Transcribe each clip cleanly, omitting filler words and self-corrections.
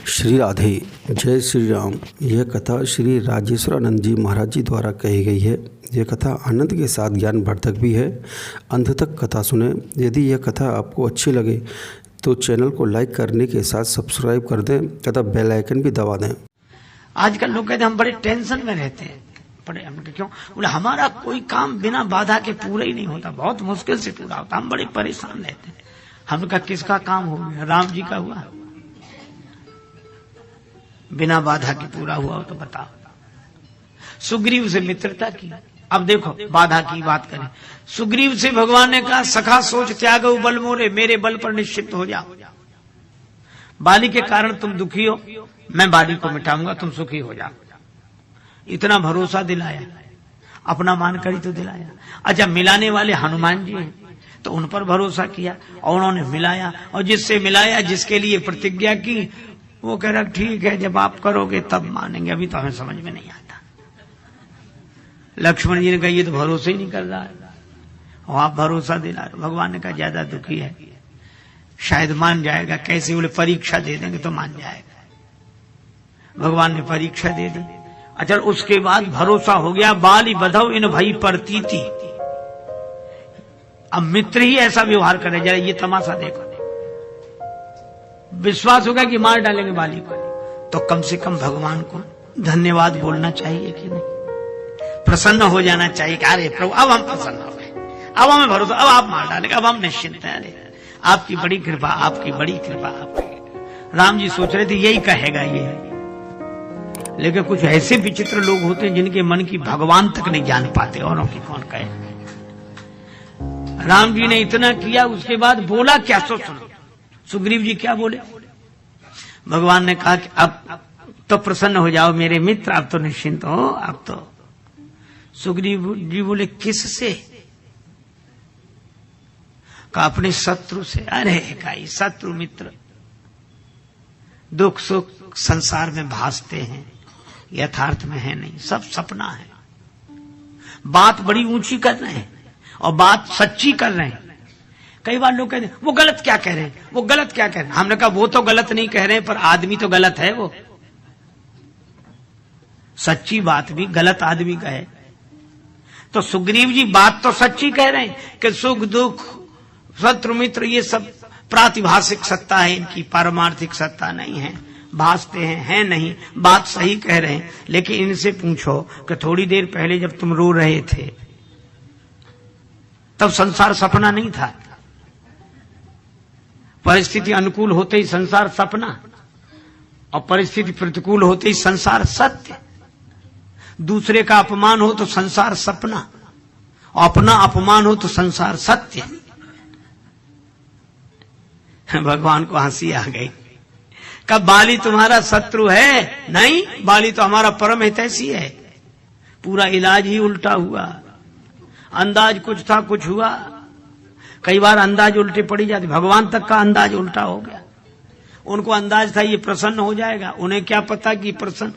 श्री राधे। जय श्री राम। यह कथा श्री राजेश्वरानंद जी महाराज जी द्वारा कही गई है। यह कथा आनंद के साथ ज्ञानवर्धक भी है। अंत तक कथा सुने। यदि यह कथा आपको अच्छी लगे तो चैनल को लाइक करने के साथ सब्सक्राइब कर दें तथा बेल आइकन भी दबा दें। आजकल लोग कहते हैं हम बड़े टेंशन में रहते हैं। बड़े हम क्यों? बोले हमारा कोई काम बिना बाधा के पूरा ही नहीं होता, बहुत मुश्किल से पूरा होता, हम बड़े परेशान रहते हैं। हमने कहा किसका काम हो गया? राम जी का हुआ, बिना बाधा के पूरा हुआ हो तो बताओ। सुग्रीव से मित्रता की। अब देखो बाधा की बात करें। सुग्रीव से भगवान ने कहा सखा सोच त्यागो बल मोरे, मेरे बल पर निश्चित हो जाओ। बाली के कारण तुम दुखी हो, मैं बाली को मिटाऊंगा, तुम सुखी हो जाओ। इतना भरोसा दिलाया, अपना मानकर ही तो दिलाया। अच्छा, मिलाने वाले हनुमान जी हैं तो उन पर भरोसा किया और उन्होंने मिलाया, और जिससे मिलाया, जिसके लिए प्रतिज्ञा की, वो कह रहा ठीक है जब आप करोगे तब मानेंगे, अभी तो हमें समझ में नहीं आता। लक्ष्मण जी ने कहा ये तो भरोसा ही नहीं कर रहा है और आप भरोसा दिला रहे। भगवान ने कहा ज्यादा दुखी है, शायद मान जाएगा। कैसे? बोले परीक्षा दे देंगे तो मान जाएगा। भगवान ने परीक्षा दे दी। अच्छा, उसके बाद भरोसा हो गया। बाली बधव इन भई प्रतीति। अब मित्र ही ऐसा व्यवहार करे, जरा ये तमाशा देखो। विश्वास होगा कि मार डालेंगे बाली को, तो कम से कम भगवान को धन्यवाद बोलना चाहिए कि नहीं? प्रसन्न हो जाना चाहिए कि अरे प्रभु अब हम प्रसन्न हो गए, अब हमें भरोसा, अब आप मार डालेंगे, अब हम निश्चिंत हैं। अरे आपकी बड़ी कृपा, आपकी बड़ी कृपा। आपकी राम जी सोच रहे थे यही कहेगा ये, लेकिन कुछ ऐसे विचित्र लोग होते हैं जिनके मन की भगवान तक नहीं जान पाते, औरों की कौन कहे। राम जी ने इतना किया, उसके बाद बोला क्या? सो सुनो सुग्रीव जी क्या बोले। भगवान ने कहा कि अब तो प्रसन्न हो जाओ मेरे मित्र, अब तो निश्चिंत हो। अब तो सुग्रीव जी बोले किससे? कहा अपने शत्रु से। अरे काई शत्रु मित्र दुख सुख संसार में भासते हैं, यथार्थ में है नहीं, सब सपना है। बात बड़ी ऊंची कर रहे हैं और बात सच्ची कर रहे हैं। कई बार लोग कहते हैं वो गलत क्या कह रहे हैं, वो गलत क्या कह रहे हैं। हमने कहा वो तो गलत नहीं कह रहे हैं, पर आदमी तो गलत है। वो सच्ची बात भी गलत आदमी कहे तो सुग्रीव जी बात तो सच्ची कह रहे हैं कि सुख दुख शत्रु मित्र ये सब प्रातिभाषिक सत्ता है, इनकी पारमार्थिक सत्ता नहीं है, भासते हैं नहीं। बात सही कह रहे हैं, लेकिन इनसे पूछो कि थोड़ी देर पहले जब तुम रो रहे थे तब संसार सपना नहीं था? परिस्थिति अनुकूल होते ही संसार सपना, और परिस्थिति प्रतिकूल होते ही संसार सत्य। दूसरे का अपमान हो तो संसार सपना, और अपना अपमान हो तो संसार सत्य। भगवान को हंसी आ गई। कब बाली तुम्हारा शत्रु है? नहीं, बाली तो हमारा परम हितैषी है। पूरा इलाज ही उल्टा हुआ। अंदाज कुछ था, कुछ हुआ। कई बार अंदाज उल्टे पड़ी जाती, भगवान तक का अंदाज उल्टा हो गया। उनको अंदाज था ये प्रसन्न हो जाएगा, उन्हें क्या पता कि प्रसन्न,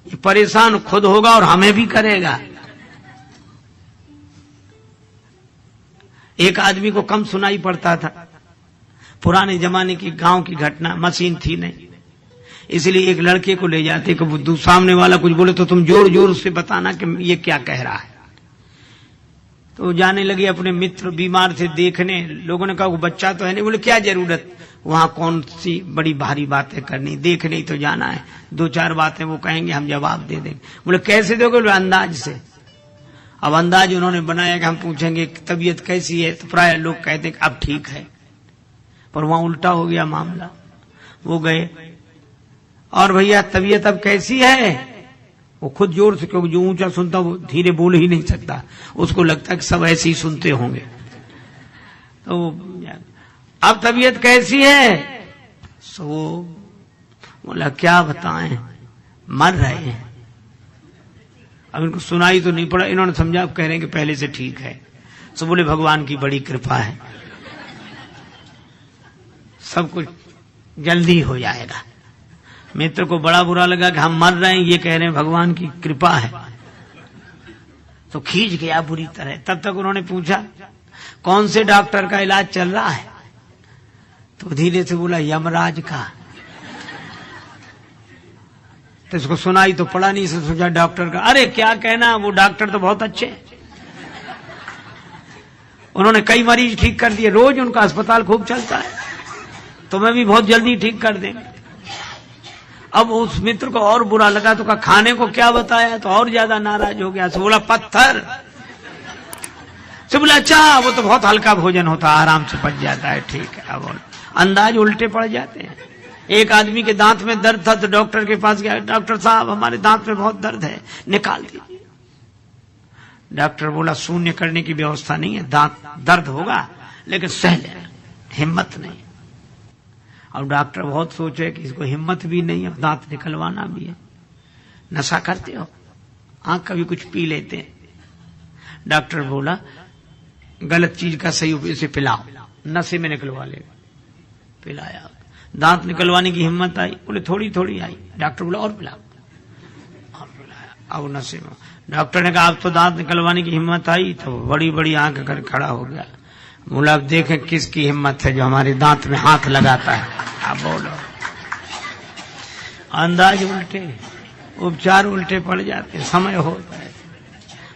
ये परेशान खुद होगा और हमें भी करेगा। एक आदमी को कम सुनाई पड़ता था। पुराने जमाने की गांव की घटना, मशीन थी नहीं, इसलिए एक लड़के को ले जाते कि वो सामने वाला कुछ बोले तो तुम जोर जोर से बताना कि ये क्या कह रहा है। तो जाने लगे अपने मित्र बीमार थे देखने। लोगों ने कहा वो बच्चा तो है नहीं। बोले क्या जरूरत, वहां कौन सी बड़ी भारी बातें करनी, देखने ही तो जाना है। दो चार बातें वो कहेंगे, हम जवाब दे देंगे। बोले कैसे दोगे? बोले अंदाज से। अब अंदाज उन्होंने बनाया कि हम पूछेंगे तबीयत कैसी है, तो प्राय लोग कहते हैं अब ठीक है, पर वहां उल्टा हो गया मामला। वो गए और भैया तबीयत अब कैसी है? वो खुद जोर से, क्योंकि जो ऊंचा सुनता वो धीरे बोल ही नहीं सकता, उसको लगता है कि सब ऐसे ही सुनते होंगे। तो अब तबीयत कैसी है? सो वो बोला क्या बताएं, मर रहे हैं। अब इनको सुनाई तो नहीं पड़ा, इन्होंने समझा, अब कह रहे हैं कि पहले से ठीक है। सो बोले भगवान की बड़ी कृपा है, सब कुछ जल्दी हो जाएगा। मित्र को बड़ा बुरा लगा कि हम मर रहे हैं, ये कह रहे हैं भगवान की कृपा है, तो खींच गया बुरी तरह। तब तक उन्होंने पूछा कौन से डॉक्टर का इलाज चल रहा है? तो धीरे से बोला यमराज का। तो इसको सुनाई तो पड़ा नहीं, से सोचा डॉक्टर का, अरे क्या कहना, वो डॉक्टर तो बहुत अच्छे हैं, उन्होंने कई मरीज ठीक कर दिए, रोज उनका अस्पताल खूब चलता है, तुम्हें भी बहुत जल्दी ठीक कर देंगे। अब उस मित्र को और बुरा लगा, तो कहा खाने को क्या बताया, तो और ज्यादा नाराज हो गया। तो बोला पत्थर, तो बोला अच्छा वो तो बहुत हल्का भोजन होता, आराम से पच जाता है, ठीक है। अब अंदाज उल्टे पड़ जाते हैं। एक आदमी के दांत में दर्द था तो डॉक्टर के पास गया, डॉक्टर साहब हमारे दांत में बहुत दर्द है, निकाल दीजिए। डॉक्टर बोला शून्य करने की व्यवस्था नहीं है, दांत दर्द होगा लेकिन सह लेना, हिम्मत नहीं। अब डॉक्टर बहुत सोचे कि इसको हिम्मत भी नहीं है, दांत निकलवाना भी है। नशा करते हो, आंख कभी कुछ पी लेते हैं। डॉक्टर बोला गलत चीज का सही उपयोग से पिलाओ, नशे में निकलवा लेगा। पिलाया, दांत निकलवाने की हिम्मत आई, बोले थोड़ी थोड़ी आई। डॉक्टर बोला और पिलाओ, और पिलाया। अब नशे में डॉक्टर ने कहा अब तो दांत निकलवाने की हिम्मत आई, तो बड़ी बड़ी आंख कर खड़ा हो गया। बोला अब देखें किसकी हिम्मत है जो हमारे दांत में हाथ लगाता है। आप बोलो, अंदाज उल्टे, उपचार उल्टे पड़ जाते, समय होता है।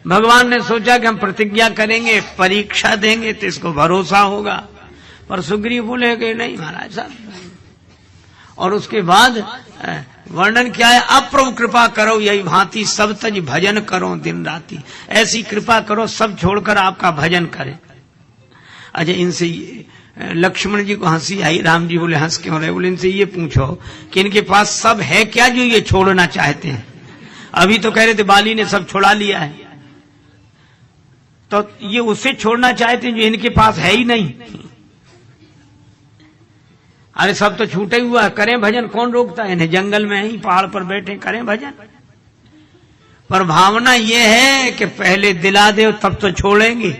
भगवान ने सोचा कि हम प्रतिज्ञा करेंगे, परीक्षा देंगे तो इसको भरोसा होगा, पर सुग्रीव बोले कि नहीं महाराज साहब। और उसके बाद वर्णन क्या है, अप्रभु कृपा करो यही भांति सब तज भजन करो दिन राती, ऐसी कृपा करो सब छोड़कर आपका भजन करें। अच्छा, इनसे लक्ष्मण जी को हंसी आई, राम जी बोले हंस क्यों रहे, बोले इनसे ये पूछो कि इनके पास सब है क्या जो ये छोड़ना चाहते हैं। अभी तो कह रहे थे बाली ने सब छोड़ा लिया है, तो ये उससे छोड़ना चाहते हैं जो इनके पास है ही नहीं। अरे सब तो छूटे हुआ है, करें भजन, कौन रोकता है इन्हें, जंगल में ही पहाड़ पर बैठे करें भजन। पर भावना ये है कि पहले दिला दे तब तो छोड़ेंगे।